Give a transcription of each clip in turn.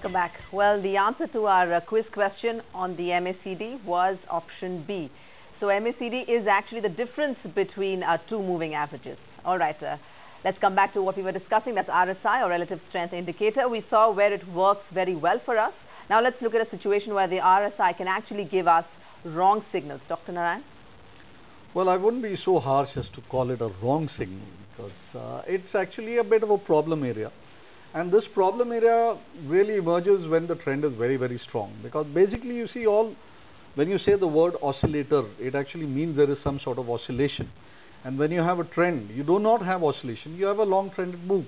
Welcome back. Well, the answer to our quiz question on the MACD was option B. So MACD is actually the difference between two moving averages. All right, let's come back to what we were discussing. That's RSI, or relative strength indicator. We saw where it works very well for us. Now let's look at a situation where the RSI can actually give us wrong signals. Dr. Narayan? Well, I wouldn't be so harsh as to call it a wrong signal, because it's actually a bit of a problem area. And this problem area really emerges when the trend is very, very strong. Because basically, you see, when you say the word oscillator, it actually means there is some sort of oscillation. And when you have a trend, you do not have oscillation, you have a long trended move.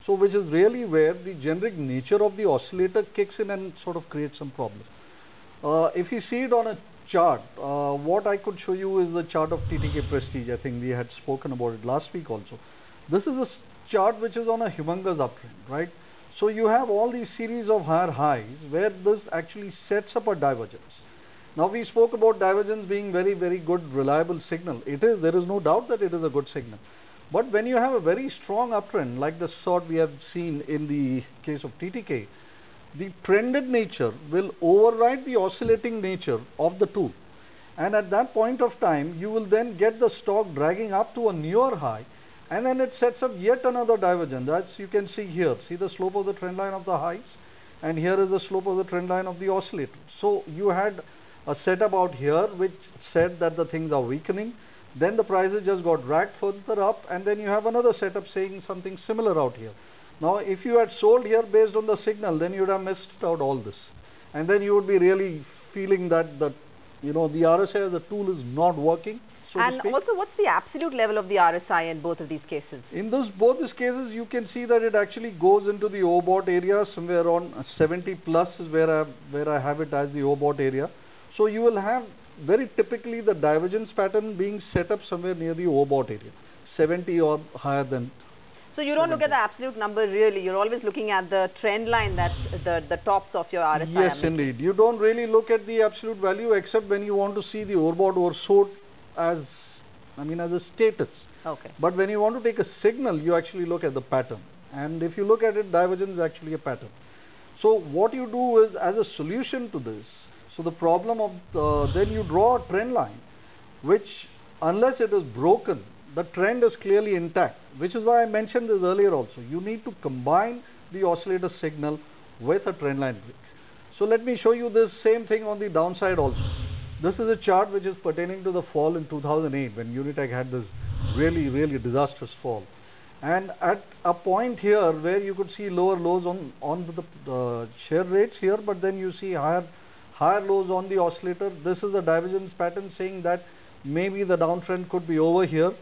So which is really where the generic nature of the oscillator kicks in and sort of creates some problem. If you see it on a chart, what I could show you is the chart of TTK Prestige. I think we had spoken about it last week also. This is a chart which is on a humongous uptrend, right? So you have all these series of higher highs where this actually sets up a divergence. Now we spoke about divergence being very, very good, reliable signal. It is, there is no doubt that it is a good signal. But when you have a very strong uptrend like the sort we have seen in the case of TTK, the trended nature will override the oscillating nature of the two. And at that point of time, you will then get the stock dragging up to a newer high, and then it sets up yet another divergence. As you can see here, see the slope of the trend line of the highs, and here is the slope of the trend line of the oscillator. So you had a setup out here which said that the things are weakening, then the prices just got dragged further up, and then you have another setup saying something similar out here. Now if you had sold here based on the signal, then you would have missed out all this, and then you would be really feeling that the RSI as a tool is not working. So and also, what's the absolute level of the RSI in both of these cases? In both these cases, you can see that it actually goes into the overbought area. Somewhere on 70 plus is where I have it as the overbought area. So you will have very typically the divergence pattern being set up somewhere near the overbought area, 70 or higher than. So you don't look at the absolute number really. You're always looking at the trend line, that's the tops of your RSI. Yes, indeed. You don't really look at the absolute value except when you want to see the overbought oversold as a status. Okay. But when you want to take a signal, you actually look at the pattern. And if you look at it, divergence is actually a pattern. So what you do is, as a solution to this, so the problem of then you draw a trend line, which unless it is broken, the trend is clearly intact, which is why I mentioned this earlier also. You need to combine the oscillator signal with a trend line break. So let me show you this same thing on the downside also. This is a chart which is pertaining to the fall in 2008 when Unitech had this really, really disastrous fall. And at a point here where you could see lower lows on the share rates here, but then you see higher lows on the oscillator. This is a divergence pattern saying that maybe the downtrend could be over here,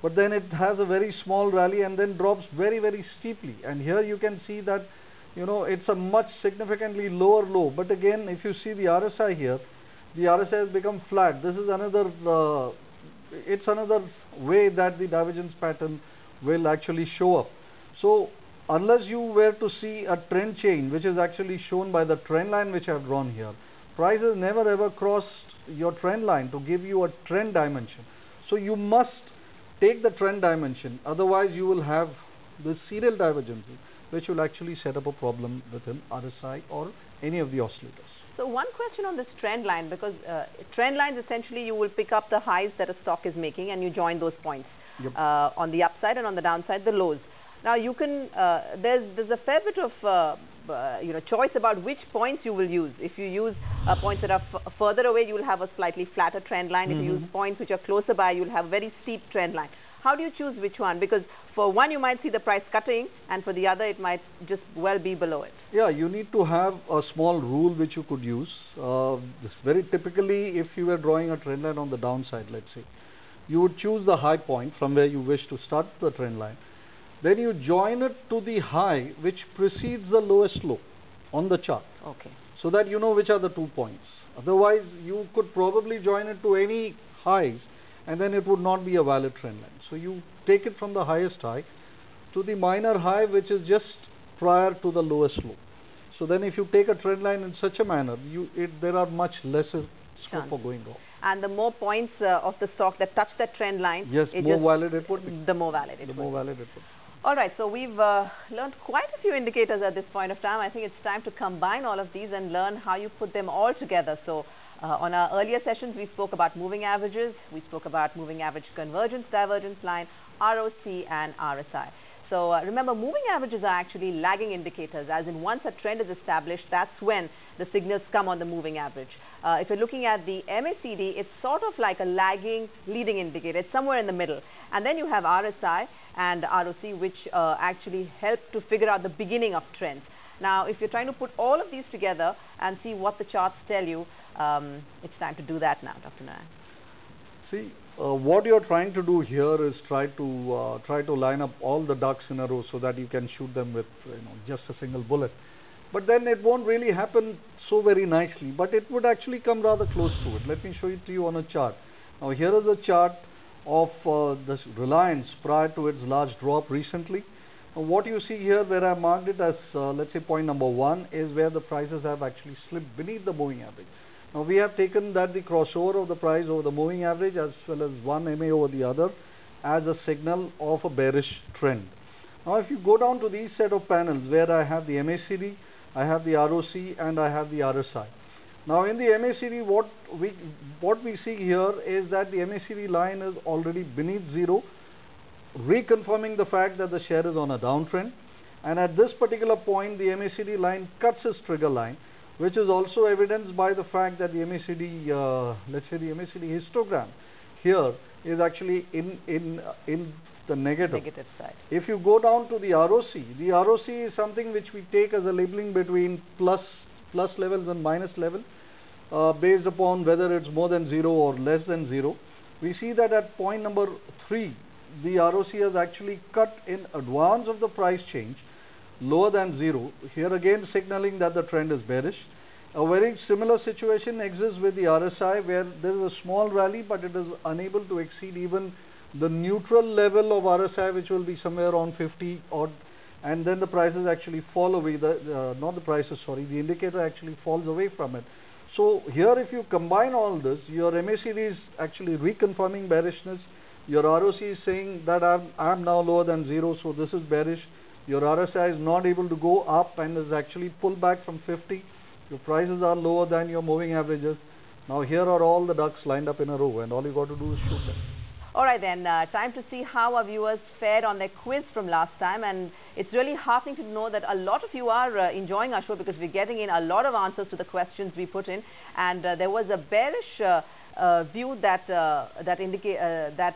but then it has a very small rally and then drops very, very steeply. And here you can see that it's a much significantly lower low. But again, if you see the RSI here, the RSI has become flat. This is another it's another way that the divergence pattern will actually show up. So unless you were to see a trend change, which is actually shown by the trend line which I have drawn here, prices never ever crossed your trend line to give you a trend dimension. So you must take the trend dimension, otherwise you will have the serial divergences which will actually set up a problem within RSI or any of the oscillators. So one question on this trend line, because trend lines essentially you will pick up the highs that a stock is making and you join those points. Yep. On the upside, and on the downside the lows. Now you can there's a fair bit of choice about which points you will use. If you use points that are further away, you will have a slightly flatter trend line. If you use points which are closer by, you will have a very steep trend line. How do you choose which one? Because for one you might see the price cutting, and for the other it might just well be below it. Yeah, you need to have a small rule which you could use. Very typically, if you were drawing a trend line on the downside, let's say, you would choose the high point from where you wish to start the trend line. Then you join it to the high which precedes the lowest low on the chart. Okay. So that you know which are the 2 points. Otherwise, you could probably join it to any highs, and then it would not be a valid trend line. So you take it from the highest high to the minor high which is just prior to the lowest low. So then if you take a trend line in such a manner, there are much lesser scope for going wrong. And the more points of the stock that touch that trend line, yes, more valid it would be. The more valid it would be. The more valid it would be. All right, so we've learned quite a few indicators at this point of time. I think it's time to combine all of these and learn how you put them all together. So on our earlier sessions, we spoke about moving averages, we spoke about moving average convergence, divergence line, ROC and RSI. So remember, moving averages are actually lagging indicators, as in once a trend is established, that's when the signals come on the moving average. If you're looking at the MACD, it's sort of like a lagging leading indicator. It's somewhere in the middle. And then you have RSI and ROC, which actually help to figure out the beginning of trends. Now, if you're trying to put all of these together and see what the charts tell you, it's time to do that now, Dr. Narayan. See, what you're trying to do here is try to line up all the ducks in a row so that you can shoot them with just a single bullet. But then it won't really happen so very nicely, but it would actually come rather close to it. Let me show it to you on a chart. Now here is a chart of this Reliance prior to its large drop recently. Now, what you see here, where I marked it as let's say point number 1, is where the prices have actually slipped beneath the moving average. Now we have taken that the crossover of the price over the moving average as well as one MA over the other as a signal of a bearish trend. Now if you go down to these set of panels where I have the MACD, I have the ROC and I have the RSI. Now in the MACD, what we see here is that the MACD line is already beneath zero, reconfirming the fact that the share is on a downtrend, and at this particular point the MACD line cuts its trigger line, which is also evidenced by the fact that the MACD, let's say the MACD histogram here is actually in the negative side. If you go down to the ROC is something which we take as a labeling between plus levels and minus level based upon whether it's more than 0 or less than 0. We see that at point number 3, the ROC has actually cut in advance of the price change lower than 0, here again signaling that the trend is bearish. A very similar situation exists with the RSI, where there is a small rally but it is unable to exceed even the neutral level of RSI, which will be somewhere around 50 odd, and then the prices actually fall away, the indicator actually falls away from it. So here if you combine all this, your MACD is actually reconfirming bearishness, your ROC is saying that I'm now lower than 0, so this is bearish. Your RSI is not able to go up and is actually pulled back from 50. Your prices are lower than your moving averages. Now here are all the ducks lined up in a row, and all you got to do is shoot them. All right then, time to see how our viewers fared on their quiz from last time, and it's really heartening to know that a lot of you are enjoying our show, because we're getting in a lot of answers to the questions we put in, and there was a bearish view that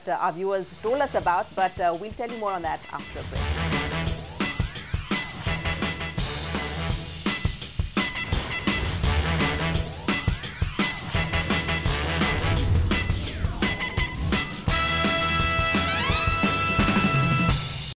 our viewers told us about, but we'll tell you more on that after a break.